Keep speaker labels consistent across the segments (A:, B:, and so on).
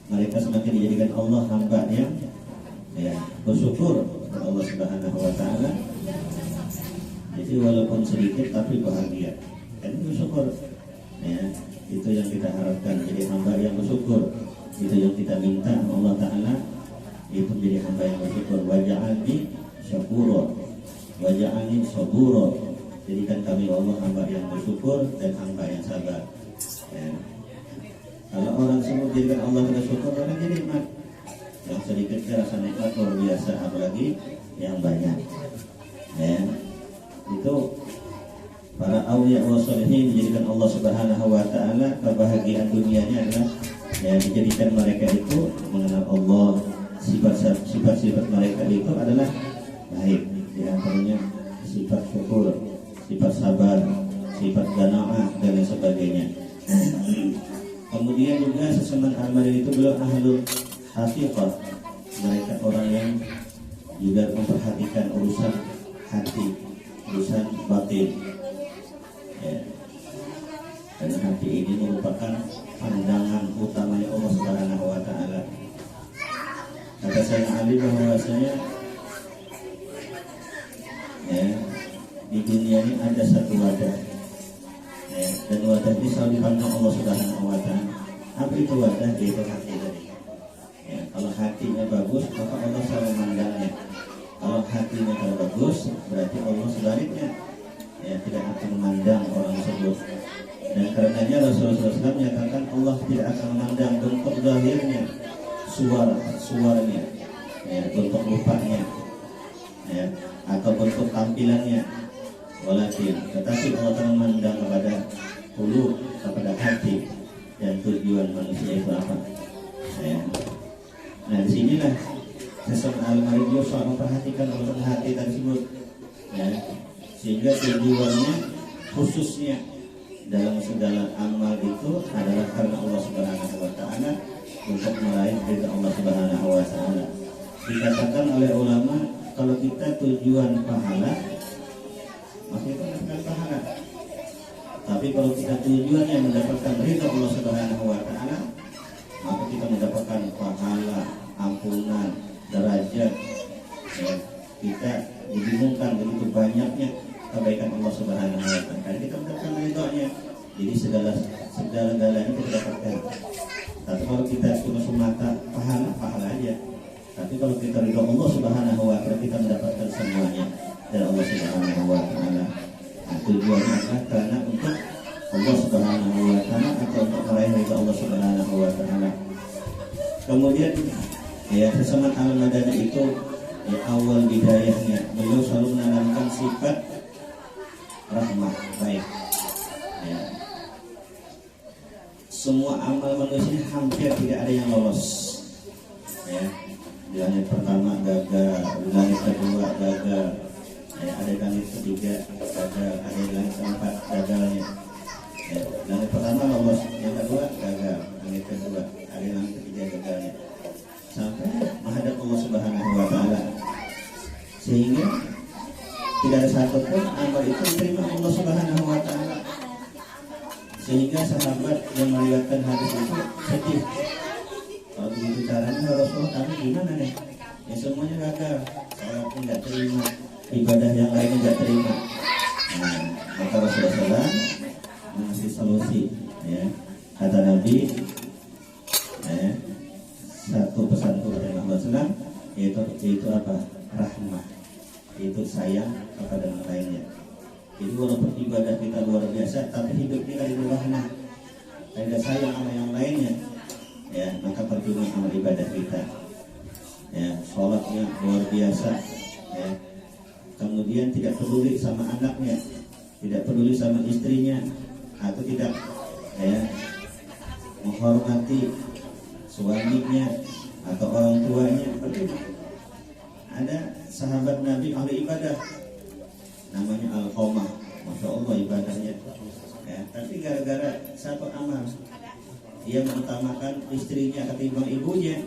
A: mereka semakin dijadikan Allah hamba yang bersyukur kepada Allah Subhanahu wa taala. Jadi walaupun sedikit tapi bahagia. Dan bersyukur. Ya, itu yang kita harapkan, jadi hamba yang bersyukur. Itu yang kita minta Allah taala, itu menjadi hamba yang bersyukur. Waj'alni syakura waj'alni sabura. Jadikan kami Allah hamba yang bersyukur dan hamba yang sabar. Ya. Kalau orang semua jadikan Allah bersyukur, orang jadi nikmat. Yang sedikit rasa nikmat luar biasa, apalagi yang banyak. Ya. Itu para awliya wa sholihin dijadikan Allah Subhanahu wa taala, kebahagiaan dunianya adalah dijadikan mereka itu mengenal Allah. Sifat-sifat mereka itu adalah baik, di antaranya sifat syukur, sifat sabar, sifat qanaah dan lain sebagainya. Kemudian juga seseman amal itu beliau ahlul haqiqah. Mereka orang yang juga memperhatikan urusan hati, urusan batin. Ya. Dan hati ini merupakan pandangan utamanya Allah Subhanahu wa taala. Kata saya Ali bahwasanya di dunia ini ada satu wadah. Dan wadah ini selalu dipandang Allah Subhanahu wa taala. Apa itu wadah? Yaitu hati tadi. Kalau hatinya bagus, maka Allah selalu memandangnya. Kalau hatinya kalau bagus, berarti Allah sebaliknya tidak akan memandang orang tersebut. Dan karenanya Rasulullah SAW menyatakan Allah tidak akan memandang bentuk zahirnya, suaranya, bentuk rupanya, atau bentuk tampilannya. Walakin, tetapi Allah akan memandang kepada qulub, kepada hati dan tujuan manusia itu apa. Nah, disinilah seseorang al-mariyah soal memperhatikan urusan hati tersebut, sehingga tujuannya khususnya dalam segala amal itu adalah karena Allah Subhanahu wa taala, untuk meraih ridha Allah Subhanahu wa taala. Dikatakan oleh ulama, kalau kita tujuan pahala, maka itu mendapatkan pahala. Tapi kalau kita tujuannya mendapatkan ridha Allah Subhanahu wa taala, maka kita mendapatkan pahala, ampunan, derajat. Kita dibingungkan begitu banyaknya kebaikan Allah Subhanahu wa taala. Karena kita mendapatkan ridhonya, jadi segala-galanya kita dapatkan. Tapi kalau kita cuma semata pahala aja. Tapi kalau kita ridho Allah Subhanahu wa taala, kita mendapatkan semuanya dari Allah Subhanahu wa taala. Nah, tujuannya adalah karena untuk Allah Subhanahu wa taala atau untuk meraih ridho Allah Subhanahu wa taala. Kemudian seseman al-madani itu awal bidayahnya beliau selalu menanamkan sifat rahmah, baik. Semua amal manusia hampir tidak ada yang lolos. Di langit pertama gagal, di langit kedua gagal, ada langit ketiga gagal, ada langit keempat gagalnya. Langit pertama lolos, yang kedua gagal, langit kedua, ada langit ketiga gagalnya, sampai menghadap Allah Subhanahu wa taala. Sehingga tidak ada satupun amal itu diterima Allah Subhanahu wa taala. Sehingga sahabat yang meriwayatkan hadis itu sedih. Kalau begitu caranya Rasulullah, kami gimana nih? Ya semuanya gagal, sholatnya nggak terima, ibadah yang lainnya nggak terima. Nah, maka Rasulullah SAW mengasih solusi. Kata Nabi, satu pesan kepada Muhammad SAW, yaitu apa? Rahmah, yaitu sayang kepada yang lainnya. Jadi walaupun ibadah kita luar biasa, tapi hidup kita di rahmah, ada sayang sama yang lainnya, maka percuma amal ibadah kita. Sholatnya luar biasa, kemudian tidak peduli sama anaknya, tidak peduli sama istrinya, atau tidak menghormati suaminya atau orang tuanya, percuma. Ada sahabat Nabi ahli ibadah, namanya Al-Qamah, Masya Allah ibadahnya, tapi gara-gara satu amal, dia mengutamakan istrinya ketimbang ibunya,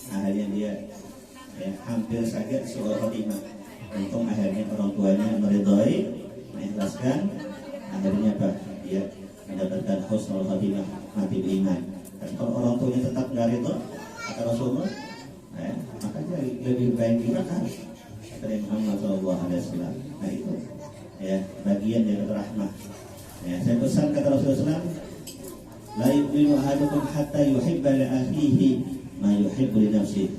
A: akhirnya dia hampir saja suul khotimah. Untung akhirnya orang tuanya meridhai, mengikhlaskan, akhirnya dia mendapatkan husnul khotimah, mati beriman. Dan kalau orang tuanya tetap nggak ridho, kata Rasulullah, maka jadi lebih baik dimakan. Kata Muhammad SAW. Nah itu ya bagian dari rahmah. Ya, saya pesan kata Rasulullah SAW, la yu'minu ahadukum hatta yuhibba li akhihi ma yuhibbu li nafsihi.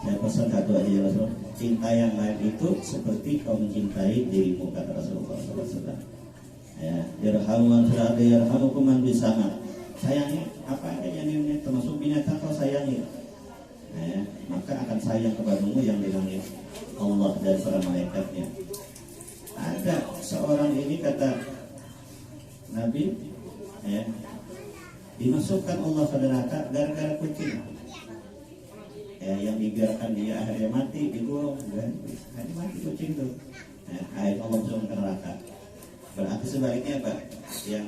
A: Saya pesan satu aja ya Rasulullah, cinta yang lain itu seperti kau mencintai dirimu, kata Rasulullah SAW. Ya, yarhamukum man bisama. Sayangi apa adanya ini, termasuk binatang kau sayangi. Ya, maka akan sayang kepadamu yang di langit, Allah dan para malaikatnya. Ada seorang ini kata Nabi, ya, dimasukkan Allah ke neraka gara-gara kucing. Ya, yang dibiarkan dia akhirnya mati, digulung, kan? Mati kucing tuh. Ya, akhirnya Allah masuk ke neraka. Berarti sebaliknya apa? Yang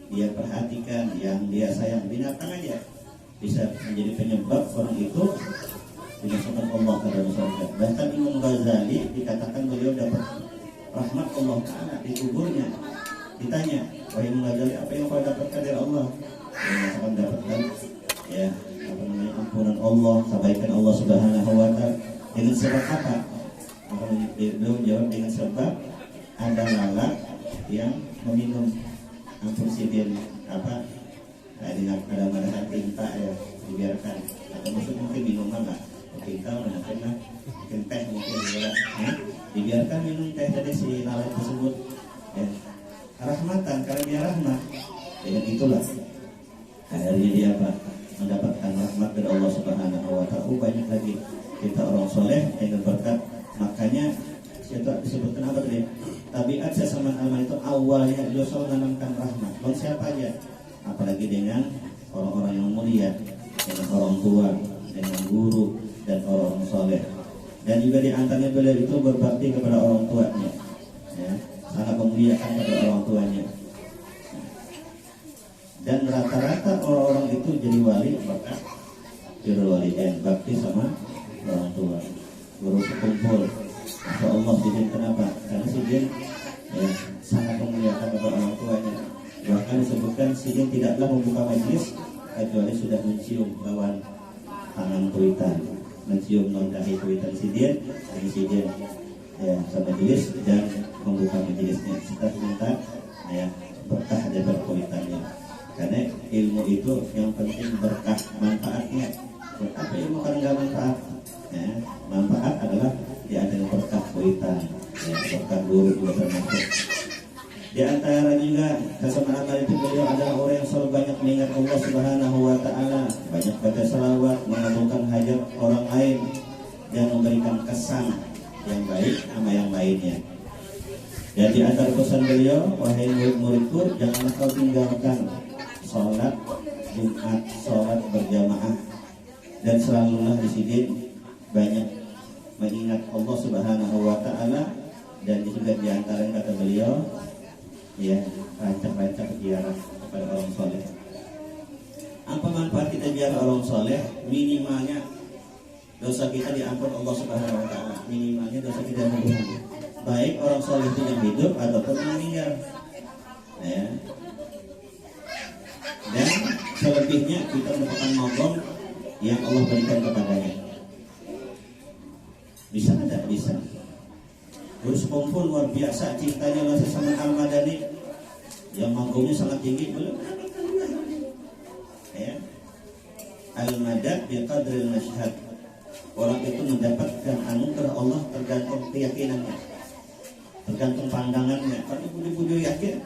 A: dia perhatikan, yang dia sayang binatang aja bisa menjadi penyebab orang itu dimasukkan Allah ke dalam surga. Bahkan Imam Ghazali dikatakan beliau dapat rahmat Allah Ta'ala di kuburnya. Ditanya, wahai Imam Ghazali, apa yang kau dapatkan dari Allah? Dia mengatakan dapatkan ya apa namanya ampunan Allah, kebaikan Allah Subhanahu wa Ta'ala. Dengan sebab apa? Maka beliau menjawab dengan sebab ada lalat yang meminum ampun sidin apa dengan ada tinta ya dibiarkan, atau maksud mungkin minuman lah, tinta mungkin lah, mungkin teh mungkin juga ya, dibiarkan minum teh dari si lalat tersebut ya, rahmatan karena dia rahmat. Dengan itulah akhirnya dia apa mendapatkan rahmat dari Allah Subhanahu wa Ta'ala. Banyak lagi kita orang soleh yang berkat. Makanya disebutkan apa tadi? Tabiat sesama amal itu awalnya dia selalu menanamkan rahmat. Buat siapa aja? Apalagi dengan orang-orang yang mulia, dengan orang tua, dengan guru dan orang soleh. Dan juga di antaranya beliau itu berbakti kepada orang tuanya, ya, sangat memuliakan kepada orang tuanya. Dan rata-rata orang-orang itu jadi wali bakat birrul walidain, bakti sama orang tua. Guru sekumpul, Masya Allah, sidin kenapa? Karena sidin ya, sangat memuliakan kepada orang tuanya. Bahkan disebutkan sidin tidaklah membuka majelis kecuali sudah mencium lawan tangan kuitan, mencium dahi kuitan sidin, dari sidin ya sama majelis dan membuka majelisnya serta minta ya berkah dari kuitannya. Karena ilmu itu yang penting berkah manfaatnya. Apa ilmu kalau nggak manfaat? Ya, manfaat adalah di antara berkah kuitan, ya, berkah guru juga termasuk. Di antara juga kesamaan amal itu beliau adalah orang yang selalu banyak mengingat Allah Subhanahu wa Ta'ala, banyak baca salawat, mengabulkan hajat orang lain dan memberikan kesan yang baik sama yang lainnya. Dan di antara pesan beliau, wahai murid-muridku, janganlah kau tinggalkan sholat Jumat, sholat berjamaah, dan selalulah di sini banyak mengingat Allah Subhanahu wa Ta'ala. Dan juga di antara kata beliau, ya, rancang-rancang ziarah kepada orang soleh. Apa manfaat kita ziarah orang soleh? Minimalnya dosa kita diampun Allah Subhanahu wa Ta'ala. Minimalnya dosa kita diampun. Baik orang soleh itu yang hidup ataupun yang meninggal. Ya. Dan selebihnya kita mendapatkan makom yang Allah berikan kepadanya. Bisa ada? Bisa. Terus kumpul luar biasa cintanya Allah sesama Al-Madani yang makomnya sangat tinggi, belum? Ya. Al-Madad biqadril mashhad. Orang itu mendapatkan anugerah Allah tergantung keyakinannya, tergantung pandangannya. Kalau budi-budi yakin,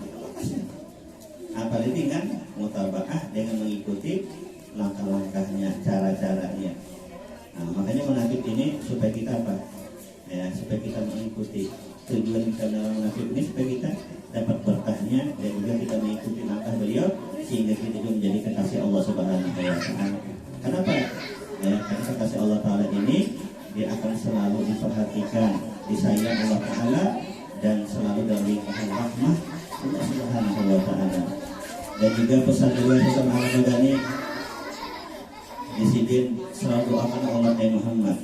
A: apalagi dengan mutabaah, dengan mengikuti langkah-langkahnya, cara-caranya. Nah, makanya munafik ini supaya kita apa? Ya, supaya kita mengikuti tujuan kita dalam munafik ini supaya kita dapat berkahnya dan juga kita mengikuti langkah beliau sehingga kita juga menjadi kekasih Allah Subhanahu wa Ta'ala. Kenapa? Ya, karena kekasih Allah Ta'ala ini dia akan selalu diperhatikan, disayang Allah Ta'ala dan selalu dalam lingkungan rahmah Allah Subhanahu wa Ta'ala. Dan juga pesan beliau sama Al-Madani di sini selalu doakan umat Muhammad.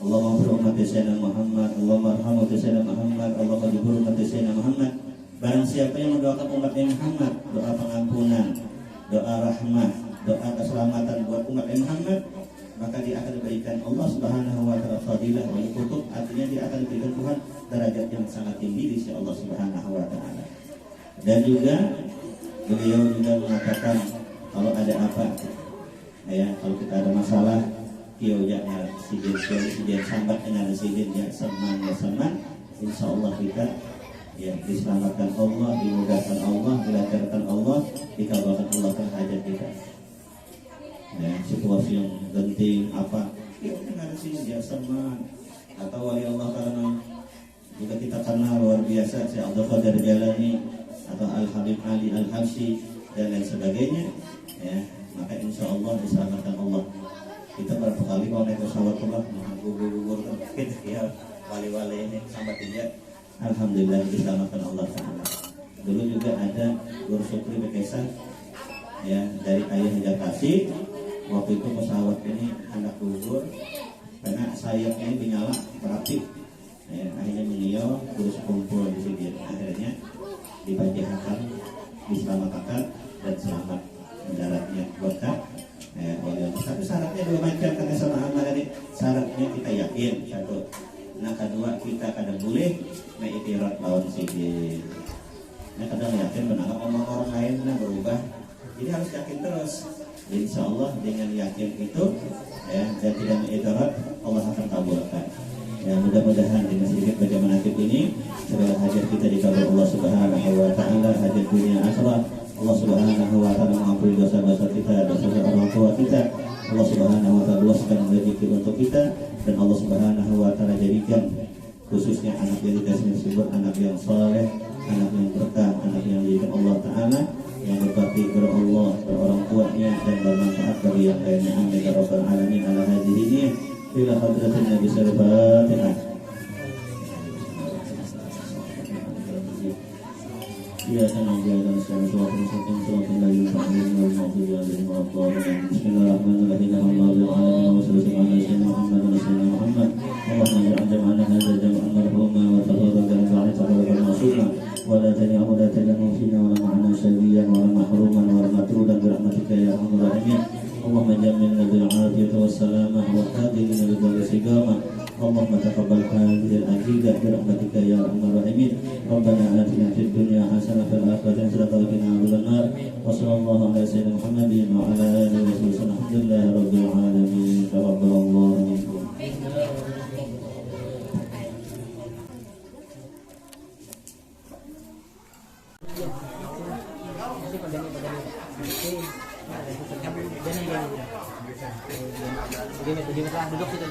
A: Allahumma ghfir ummati sayyidina Muhammad, Allahumma arham ummati sayyidina Muhammad, Allahumma jibur ummati sayyidina Muhammad. Barang siapa yang mendoakan umat Muhammad, doa pengampunan, doa rahmah, doa keselamatan buat umat Muhammad, maka dia akan diberikan Allah Subhanahu wa taala fadilah wa kutub, artinya dia akan diberikan Tuhan derajat yang sangat tinggi di sisi Allah Subhanahu wa taala. Dan juga beliau juga mengatakan kalau ada apa ya, kalau kita ada masalah kieu jangan sidin sambat dengan sidin ya seman, insya Allah kita ya diselamatkan Allah, dimudahkan Allah, dilancarkan Allah, dikabulkan Allah kan hajat kita. Ya, situasi yang genting apa, kieu dengan sidin ya seman, atau wali Allah karena juga kita kenal luar biasa si Abdul Qadir Jalani atau Al Habib Ali Al Habsyi dan lain sebagainya ya, maka insya Allah diselamatkan Allah. Kita berapa kali mau naik pesawat Allah gugur gitu ya, wali-wali ini sampai tidak, alhamdulillah diselamatkan Allah Taala. Dulu juga ada Guru Supri Bekesa ya, dari Ayah Jakasi, waktu itu pesawat ini hendak gugur karena sayapnya menyala berapi ya, akhirnya beliau terus kumpul di sini, akhirnya dibacakan, diselamatkan dan selamat mendaratnya berkah. Tapi syaratnya dua macam kata sama amal ini. Syaratnya kita yakin satu. Nah kedua kita kadang boleh mengiktirat lawan sihir. Nah kadang yakin benar omong orang lain nah berubah. Jadi harus yakin terus. Insya Allah dengan yakin itu ya, dan tidak mengiktirat Allah akan kabulkan. Ya mudah-mudahan di masjid Baja Manaqib ini segala hajat kita dikabul Allah Subhanahu wa taala, hajat dunia akhirat. Allah Subhanahu wa taala mengampuni dosa-dosa kita, dosa orang tua kita. Allah Subhanahu wa taala luaskan rezeki untuk kita, dan Allah Subhanahu wa taala jadikan khususnya anak yang kita sebut anak yang saleh, anak yang berkah, anak yang dijadikan Allah taala yang berbakti kepada Allah, kepada orang tuanya dan bermanfaat bagi yang lainnya. Amin ya rabbal alamin. Ala hadhihi ila hadratin Nabi sallallahu alaihi wasallam. Ya salam jalan sallallahu alaihi wasallam. Bismillahirrahmanirrahim. Alhamdulillahirabbil alamin wa sallallahu alaihi wasallam Muhammad. Allahumma ja'al jam'ana hadza jam'an marhuma wa tafarraqana ba'da ma'suma wa la taj'al fina wa la ma'ana syadiyan wa la mahruman wa la matrudan bi rahmatika ya arhamar rahimin. Allahumma jamilna bil afiyati was salamah wa hadina bil istiqamah. Allahumma taqabbal hadhihi al-aqidah bi rahmatika ya arhamar rahimin. Rabbana atina fid dunya hasanah wa fil akhirati hasanah wa qina adzabannar. Wa sallallahu ala sayyidina Muhammadin wa ala alihi wa sahbihi. Alhamdulillahi rabbil alamin. Taqabbalallahu minkum. Begini lah, duduk kita.